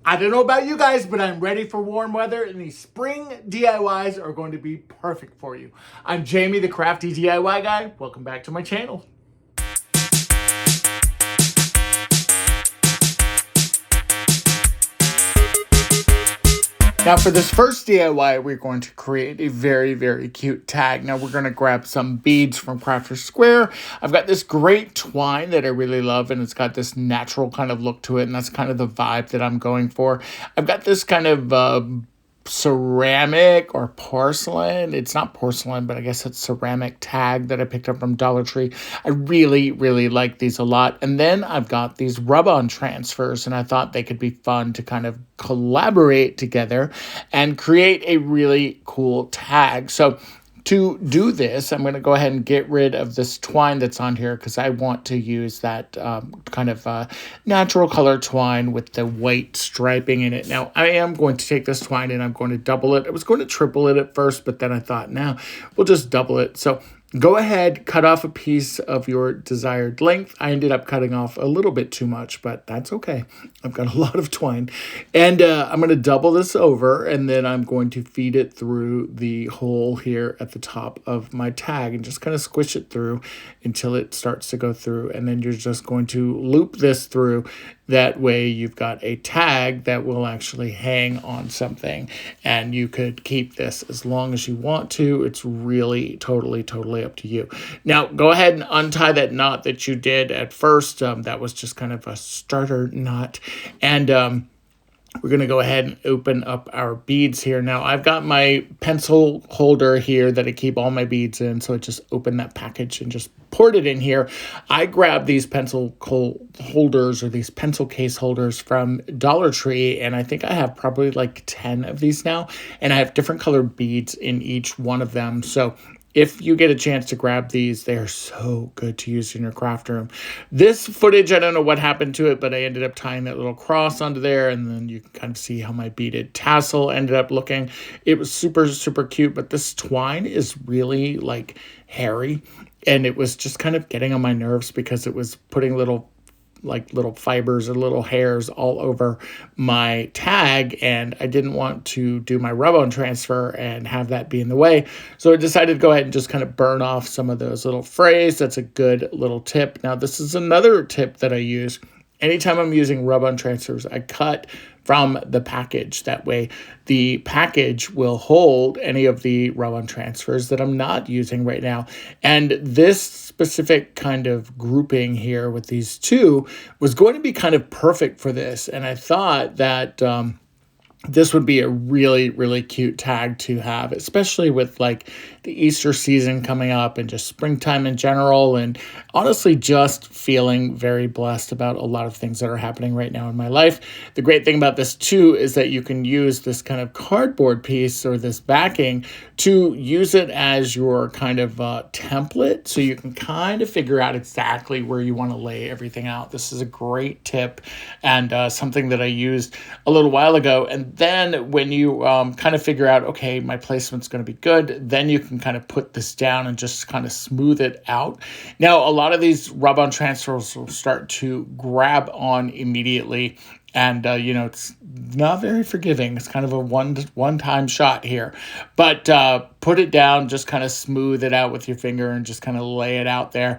I don't know about you guys, but I'm ready for warm weather, and these spring DIYs are going to be perfect for you. I'm Jamie, the crafty DIY guy. Welcome back to my channel. Now for this first DIY, we're going to create a very, very cute tag. Now we're going to grab some beads from Crafter's Square. I've got this great twine that I really love, and it's got this natural kind of look to it, and that's kind of the vibe that I'm going for. I've got this kind of ceramic or porcelain. It's not porcelain, but I guess it's ceramic tag that I picked up from Dollar Tree. I really, really like these a lot. And then I've got these rub-on transfers, and I thought they could be fun to kind of collaborate together and create a really cool tag. So to do this, I'm going to go ahead and get rid of this twine that's on here because I want to use that kind of natural color twine with the white striping in it. Now, I am going to take this twine and I'm going to double it. I was going to triple it at first, but then I thought, now we'll just double it. So go ahead, cut off a piece of your desired length. I ended up cutting off a little bit too much, but that's okay. I've got a lot of twine. And I'm going to double this over, and then I'm going to feed it through the hole here at the top of my tag and just kind of squish it through until it starts to go through. And then you're just going to loop this through. That way you've got a tag that will actually hang on something, and you could keep this as long as you want to. It's really totally up to you. Now go ahead and untie that knot that you did at first. That was just kind of a starter knot, and we're going to go ahead and open up our beads here. Now, I've got my pencil holder here that I keep all my beads in, so I just opened that package and just poured it in here. I grabbed these pencil holders or these pencil case holders from Dollar Tree, and I think I have probably like 10 of these now, and I have different colored beads in each one of them. So if you get a chance to grab these, they're so good to use in your craft room. This footage, I don't know what happened to it, but I ended up tying that little cross onto there, and then you can kind of see how my beaded tassel ended up looking. It was super cute, but this twine is really like hairy, and it was just kind of getting on my nerves because it was putting little fibers and little hairs all over my tag, and I didn't want to do my rub-on transfer and have that be in the way. So I decided to go ahead and just kind of burn off some of those little frays. That's a good little tip. Now, this is another tip that I use. Anytime I'm using rub-on transfers, I cut from the package. That way the package will hold any of the rub-on transfers that I'm not using right now. And this specific kind of grouping here with these two was going to be kind of perfect for this. And I thought that this would be a really cute tag to have, especially with like the Easter season coming up and just springtime in general, and honestly just feeling very blessed about a lot of things that are happening right now in my life. The great thing about this too is that you can use this kind of cardboard piece or this backing to use it as your kind of template, so you can kind of figure out exactly where you want to lay everything out. This is a great tip and something that I used a little while ago. And then when you kind of figure out, okay, my placement's going to be good, then you can kind of put this down and just kind of smooth it out. Now, a lot of these rub-on transfers will start to grab on immediately, and it's not very forgiving. It's kind of a one-time shot here, but put it down, just kind of smooth it out with your finger and just kind of lay it out there.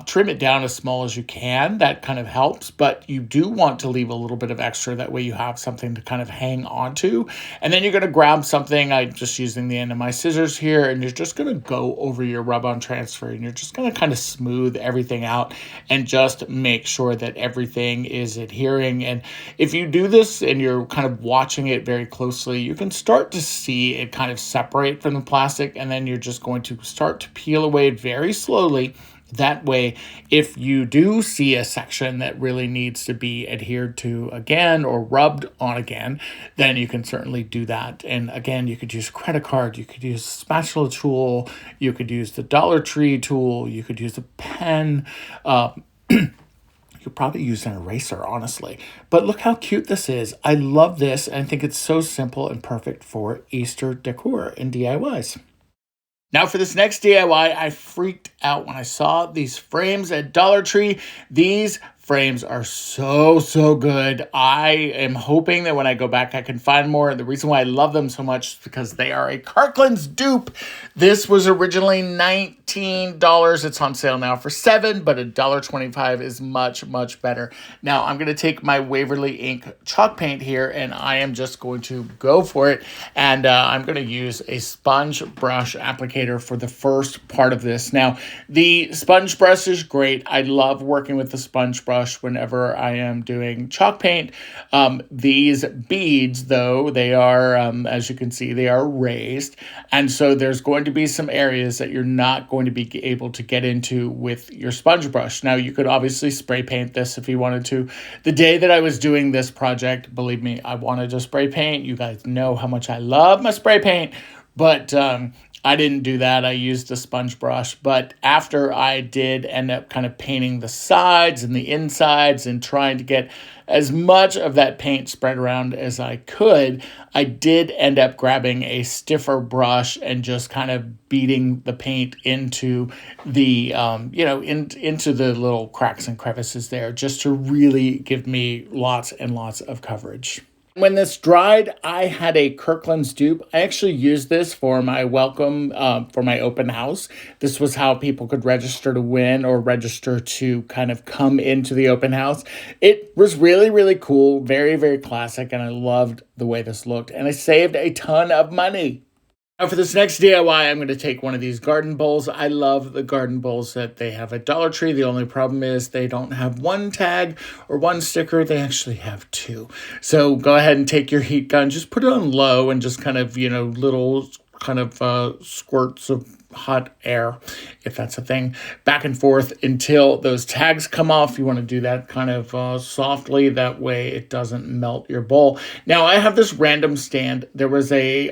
Trim it down as small as you can. That kind of helps, but you do want to leave a little bit of extra. That way you have something to kind of hang on to. And then you're going to grab something. I'm just using the end of my scissors here, and you're just going to go over your rub-on transfer, and you're just going to kind of smooth everything out and just make sure that everything is adhering. And if you do this and you're kind of watching it very closely, you can start to see it kind of separate from the plastic, and then you're just going to start to peel away very slowly. That way, if you do see a section that really needs to be adhered to again or rubbed on again, then you can certainly do that. And again, you could use a credit card, you could use a spatula tool, you could use the Dollar Tree tool, you could use a pen. You could probably use an eraser, honestly. But look how cute this is. I love this, and I think it's so simple and perfect for Easter decor and DIYs. Now for this next DIY, I freaked out when I saw these frames at Dollar Tree. These frames are so good. I am hoping that when I go back, I can find more. The reason why I love them so much is because they are a Kirkland's dupe. This was originally $19. It's on sale now for $7, but $1.25 is much better. Now I'm going to take my Waverly Ink chalk paint here, and I am just going to go for it. And I'm going to use a sponge brush applicator for the first part of this. Now, the sponge brush is great. I love working with the sponge brush whenever I am doing chalk paint. These beads, though, they are, as you can see, they are raised. And so there's going to be some areas that you're not going to be able to get into with your sponge brush. Now, you could obviously spray paint this if you wanted to. The day that I was doing this project, believe me, I wanted to spray paint. You guys know how much I love my spray paint, but I didn't do that. I used a sponge brush. But after I did end up kind of painting the sides and the insides and trying to get as much of that paint spread around as I could, I did end up grabbing a stiffer brush and just kind of beating the paint into the, into the little cracks and crevices there, just to really give me lots and lots of coverage. When this dried, I had a Kirkland's dupe. I actually used this for my welcome, for my open house. This was how people could register to win or register to kind of come into the open house. It was really cool, very classic, and I loved the way this looked. And I saved a ton of money. Now for this next DIY, I'm going to take one of these garden bowls. I love the garden bowls that they have at Dollar Tree. The only problem is they don't have one tag or one sticker. They actually have two. So go ahead and take your heat gun, just put it on low and just kind of, little kind of squirts of hot air, if that's a thing, back and forth until those tags come off. You want to do that kind of softly. That way it doesn't melt your bowl. Now I have this random stand. There was a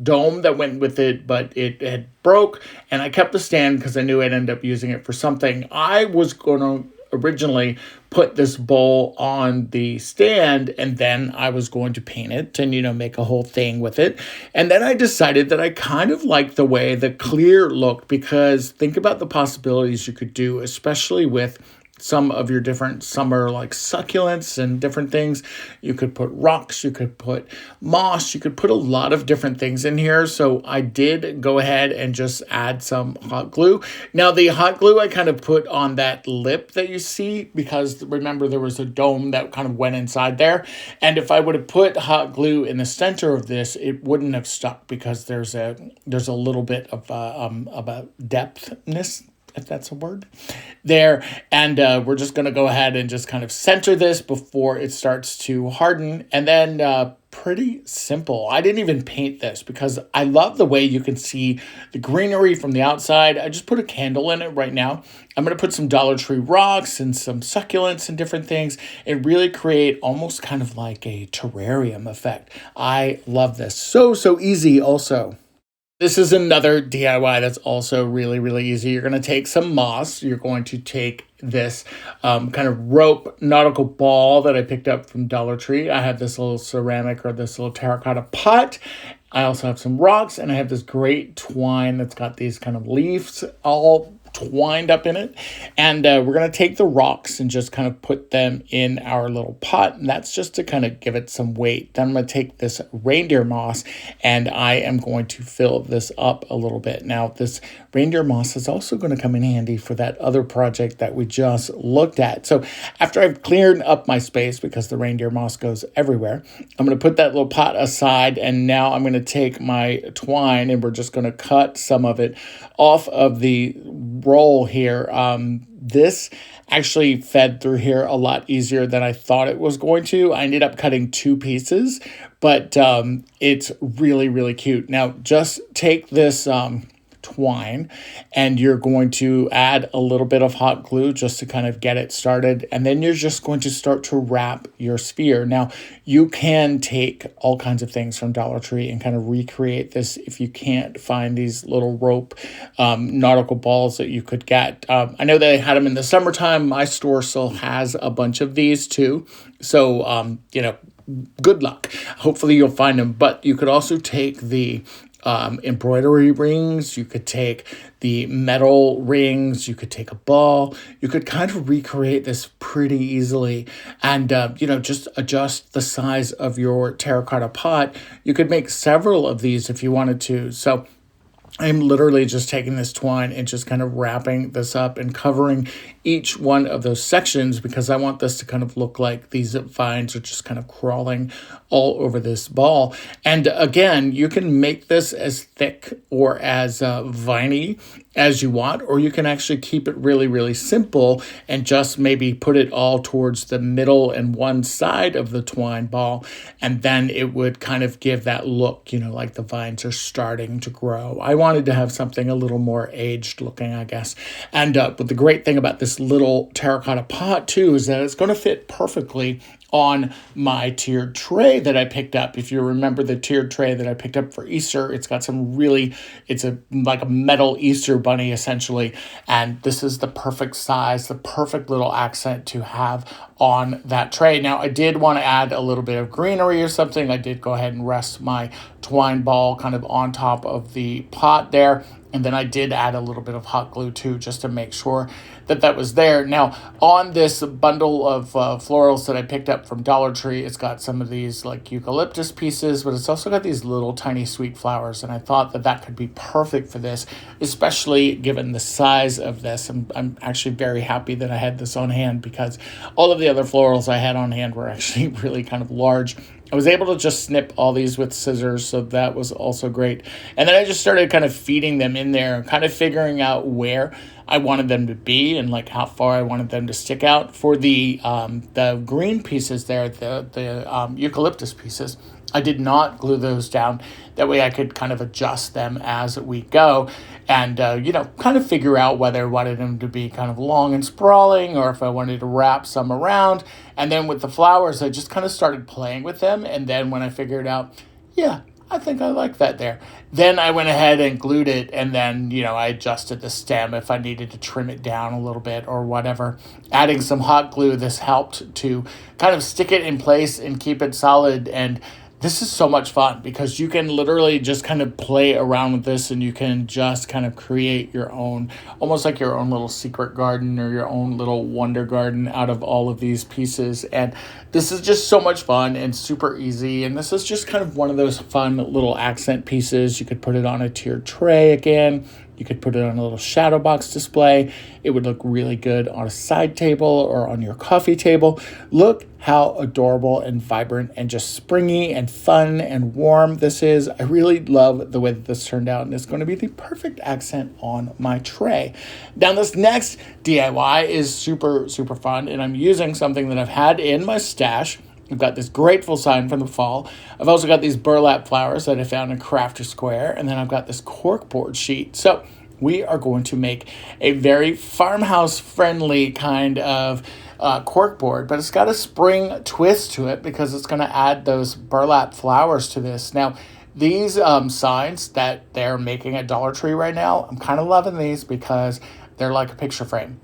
dome that went with it, but it had broke, and I kept the stand because I knew I'd end up using it for something. I was going to originally put this bowl on the stand, and then I was going to paint it and, make a whole thing with it. And then I decided that I kind of liked the way the clear looked, because think about the possibilities you could do, especially with some of your different summer like succulents and different things. You could put rocks, you could put moss, you could put a lot of different things in here. So I did go ahead and just add some hot glue. Now the hot glue I kind of put on that lip that you see, because remember there was a dome that kind of went inside there. And if I would have put hot glue in the center of this, it wouldn't have stuck, because there's a little bit of a depthness, if that's a word, there. And we're just going to go ahead and just kind of center this before it starts to harden. And then pretty simple. I didn't even paint this because I love the way you can see the greenery from the outside. I just put a candle in it right now. I'm going to put some Dollar Tree rocks and some succulents and different things and really create almost kind of like a terrarium effect. I love this. So easy also. This is another DIY that's also really easy. You're going to take some moss. You're going to take this kind of rope nautical ball that I picked up from Dollar Tree. I have this little ceramic or this little terracotta pot. I also have some rocks, and I have this great twine that's got these kind of leaves all twined up in it. And we're going to take the rocks and just kind of put them in our little pot. And that's just to kind of give it some weight. Then I'm going to take this reindeer moss and I am going to fill this up a little bit. Now, this reindeer moss is also going to come in handy for that other project that we just looked at. So after I've cleared up my space, because the reindeer moss goes everywhere, I'm going to put that little pot aside. And now I'm going to take my twine and we're just going to cut some of it off of the roll here. This actually fed through here a lot easier than I thought it was going to. I ended up cutting 2 pieces, but it's really cute. Now just take this twine and you're going to add a little bit of hot glue just to kind of get it started, and then you're just going to start to wrap your sphere. Now you can take all kinds of things from Dollar Tree and kind of recreate this if you can't find these little rope nautical balls that you could get. I know they had them in the summertime. My store still has a bunch of these too, so good luck. Hopefully you'll find them. But you could also take the embroidery rings, you could take the metal rings, you could take a ball, you could kind of recreate this pretty easily and, just adjust the size of your terracotta pot. You could make several of these if you wanted to. So I'm literally just taking this twine and just kind of wrapping this up and covering each one of those sections because I want this to kind of look like these vines are just kind of crawling all over this ball. And again, you can make this as thick or as viney as you want, or you can actually keep it really, really simple and just maybe put it all towards the middle and one side of the twine ball. And then it would kind of give that look, like the vines are starting to grow. I wanted to have something a little more aged looking, I guess. And but the great thing about this little terracotta pot too is that it's going to fit perfectly on my tiered tray that I picked up. If you remember the tiered tray that I picked up for Easter, it's got it's like a metal Easter bunny essentially. And this is the perfect size, the perfect little accent to have on that tray. Now I did want to add a little bit of greenery or something. I did go ahead and rest my twine ball kind of on top of the pot there. And then I did add a little bit of hot glue too, just to make sure that was there. Now, on this bundle of florals that I picked up from Dollar Tree, it's got some of these like eucalyptus pieces, but it's also got these little tiny sweet flowers. And I thought that could be perfect for this, especially given the size of this. I'm actually very happy that I had this on hand because all of the other florals I had on hand were actually really kind of large. I was able to just snip all these with scissors, so that was also great. And then I just started kind of feeding them in there and kind of figuring out where I wanted them to be and like how far I wanted them to stick out. For the green pieces there, the eucalyptus pieces, I did not glue those down. That way I could kind of adjust them as we go and, kind of figure out whether I wanted them to be kind of long and sprawling or if I wanted to wrap some around. And then with the flowers, I just kind of started playing with them. And then when I figured out, yeah, I think I like that there. Then I went ahead and glued it, and then, I adjusted the stem if I needed to trim it down a little bit or whatever. Adding some hot glue, this helped to kind of stick it in place and keep it solid. And this is so much fun because you can literally just kind of play around with this and you can just kind of create your own, almost like your own little secret garden or your own little wonder garden out of all of these pieces. And this is just so much fun and super easy. And this is just kind of one of those fun little accent pieces. You could put it on a tiered tray again. You could put it on a little shadow box display. It would look really good on a side table or on your coffee table. Look how adorable and vibrant and just springy and fun and warm this is. I really love the way that this turned out, and it's going to be the perfect accent on my tray. Now, this next DIY is super, super fun, and I'm using something that I've had in my stash. I've got this grateful sign from the fall. I've also got these burlap flowers that I found in Crafter Square. And then I've got this cork board sheet. So we are going to make a very farmhouse friendly kind of cork board, but it's got a spring twist to it because it's going to add those burlap flowers to this. Now, these signs that they're making at Dollar Tree right now, I'm kind of loving these because they're like a picture frame.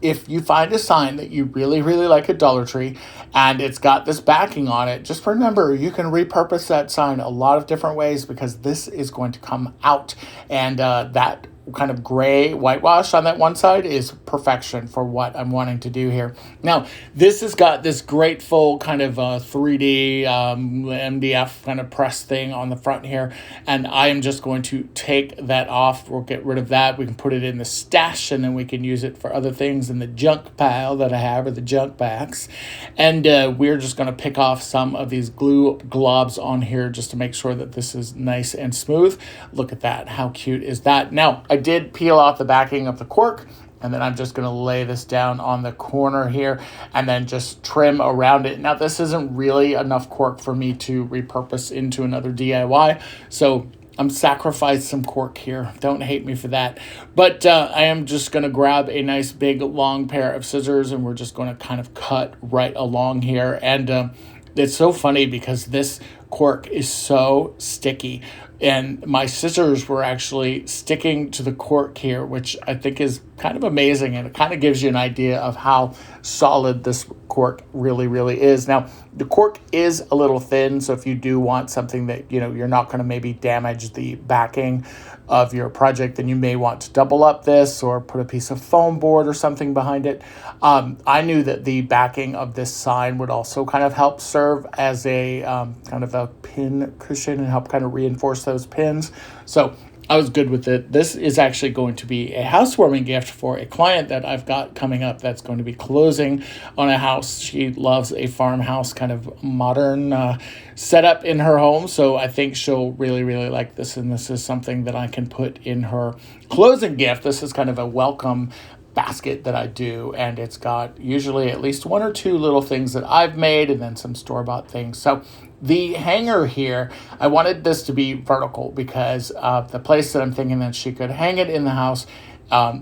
If you find a sign that you really, really like at Dollar Tree and it's got this backing on it, just remember you can repurpose that sign a lot of different ways because this is going to come out. And that kind of gray whitewash on that one side is perfection for what I'm wanting to do here. Now, this has got this grateful kind of 3D MDF kind of press thing on the front here, and I am just going to take that off. We'll get rid of that. We can put it in the stash, and then we can use it for other things in the junk pile that I have, or the junk box. And we're just going to pick off some of these glue globs on here just to make sure that this is nice and smooth. Look at that. How cute is that? Now, I did peel off the backing of the cork, and then I'm just going to lay this down on the corner here and then just trim around it. Now, this isn't really enough cork for me to repurpose into another DIY, so I'm sacrificing some cork here. Don't hate me for that. But I am just going to grab a nice big long pair of scissors, and we're just going to kind of cut right along here. And it's so funny because this cork is so sticky. And my scissors were actually sticking to the cork here, which I think is kind of amazing. And it kind of gives you an idea of how solid this cork really, really is. Now, the cork is a little thin, so if you do want something that, you're not going to maybe damage the backing of your project, then you may want to double up this or put a piece of foam board or something behind it. I knew that the backing of this sign would also kind of help serve as a kind of a pin cushion and help kind of reinforce those pins. So I was good with it. This is actually going to be a housewarming gift for a client that I've got coming up that's going to be closing on a house. She loves a farmhouse kind of modern setup in her home. So I think she'll really, really like this. And this is something that I can put in her closing gift. This is kind of a welcome basket that I do, and it's got usually at least one or two little things that I've made and then some store-bought things. So the hanger here, I wanted this to be vertical because the place that I'm thinking that she could hang it in the house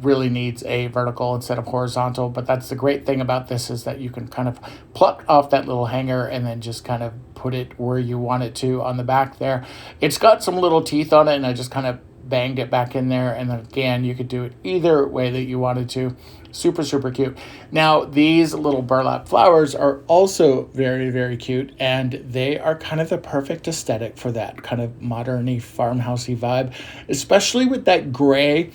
really needs a vertical instead of horizontal. But that's the great thing about this, is that you can kind of pluck off that little hanger and then just kind of put it where you want it to on the back there. It's got some little teeth on it, and I just kind of banged it back in there. And then again, you could do it either way that you wanted to. Super, super cute. Now, these little burlap flowers are also very, very cute, and they are kind of the perfect aesthetic for that kind of modern-y, farmhousey vibe, especially with that gray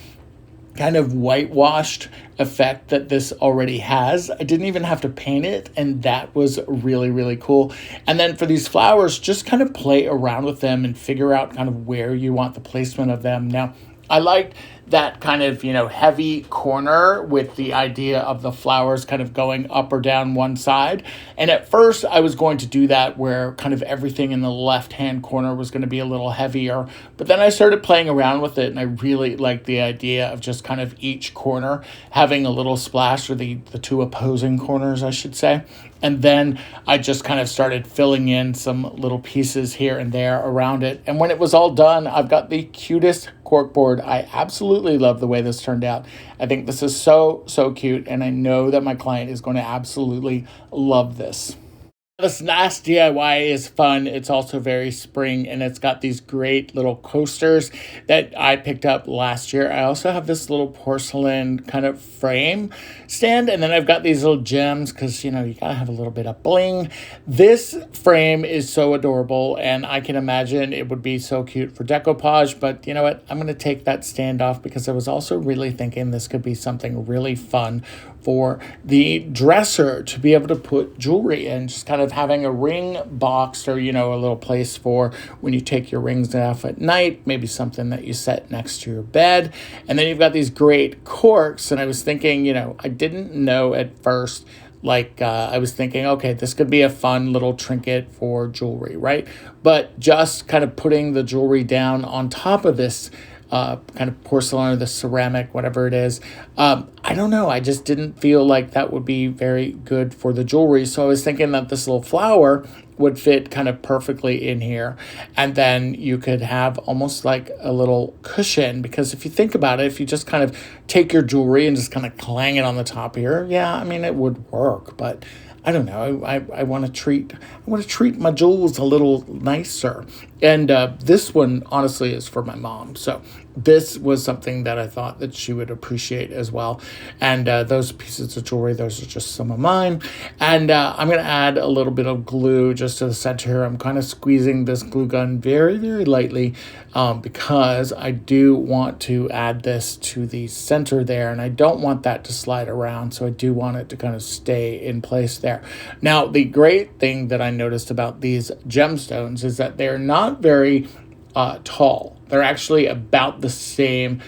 kind of whitewashed effect that this already has. I didn't even have to paint it, and that was really, really cool. And then for these flowers, just kind of play around with them and figure out kind of where you want the placement of them. Now, I liked that kind of, heavy corner with the idea of the flowers kind of going up or down one side. And at first I was going to do that where kind of everything in the left-hand corner was going to be a little heavier. But then I started playing around with it, and I really liked the idea of just kind of each corner having a little splash, or the two opposing corners, I should say. And then I just kind of started filling in some little pieces here and there around it. And when it was all done, I've got the cutest corkboard. I absolutely love the way this turned out. I think this is so, so cute. And I know that my client is going to absolutely love this. This last DIY is fun. It's also very spring, and it's got these great little coasters that I picked up last year. I also have this little porcelain kind of frame stand, and then I've got these little gems because, you gotta have a little bit of bling. This frame is so adorable, and I can imagine it would be so cute for decoupage, but you know what? I'm going to take that stand off because I was also really thinking this could be something really fun for the dresser to be able to put jewelry in, just kind of having a ring box, or, a little place for when you take your rings off at night, maybe something that you set next to your bed. And then you've got these great corks. And I was thinking, I didn't know at first, I was thinking, okay, this could be a fun little trinket for jewelry, right? But just kind of putting the jewelry down on top of this kind of porcelain or the ceramic, whatever it is. I don't know. I just didn't feel like that would be very good for the jewelry. So I was thinking that this little flower would fit kind of perfectly in here. And then you could have almost like a little cushion, because if you think about it, if you just kind of take your jewelry and just kind of clang it on the top here, yeah, I mean, it would work, but I don't know. I want to treat my jewels a little nicer. And this one honestly is for my mom. So this was something that I thought that she would appreciate as well. And those pieces of jewelry, those are just some of mine. And I'm going to add a little bit of glue just to the center here. I'm kind of squeezing this glue gun very, very lightly because I do want to add this to the center there. And I don't want that to slide around. So I do want it to kind of stay in place there. Now, the great thing that I noticed about these gemstones is that they're not very tall. They're actually about the same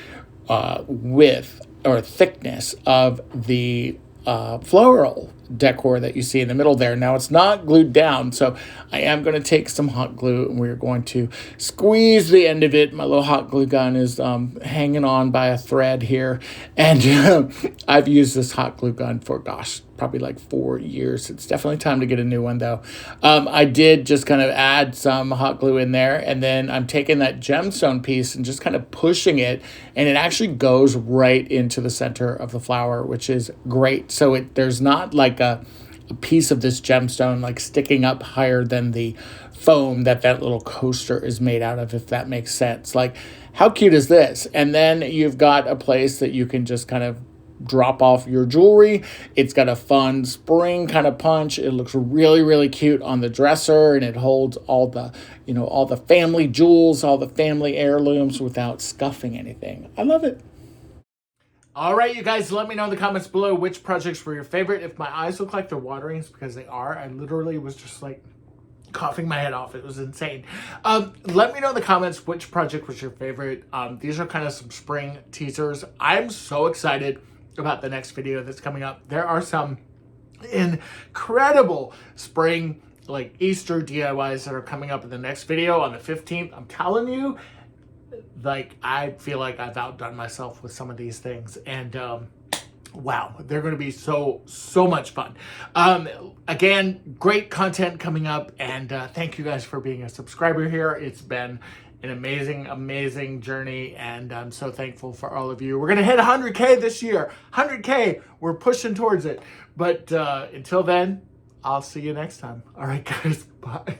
width or thickness of the floral decor that you see in the middle there. Now, it's not glued down, so I am going to take some hot glue, and we're going to squeeze the end of it. My little hot glue gun is hanging on by a thread here, and I've used this hot glue gun for, probably like 4 years. It's definitely time to get a new one, though. I did just kind of add some hot glue in there, and then I'm taking that gemstone piece and just kind of pushing it, and it actually goes right into the center of the flower, which is great. So there's not like a piece of this gemstone like sticking up higher than the foam that little coaster is made out of, if that makes sense. Like, how cute is this? And then you've got a place that you can just kind of drop off your jewelry. It's got a fun spring kind of punch. It looks really, really cute on the dresser, and it holds all the, all the family jewels, all the family heirlooms without scuffing anything. I love it. All right, you guys, let me know in the comments below which projects were your favorite. If my eyes look like they're watering, it's because they are. I literally was just like coughing my head off. It was insane. Let me know in the comments which project was your favorite. These are kind of some spring teasers. I'm so excited about the next video that's coming up. There are some incredible spring, like Easter DIYs that are coming up in the next video on the 15th. I'm telling you, like, I feel like I've outdone myself with some of these things, and wow, they're going to be so much fun. Again, great content coming up, and thank you guys for being a subscriber here. It's been an amazing journey, and I'm so thankful for all of you. We're going to hit 100K this year. 100K, we're pushing towards it. But until then, I'll see you next time. All right, guys, bye.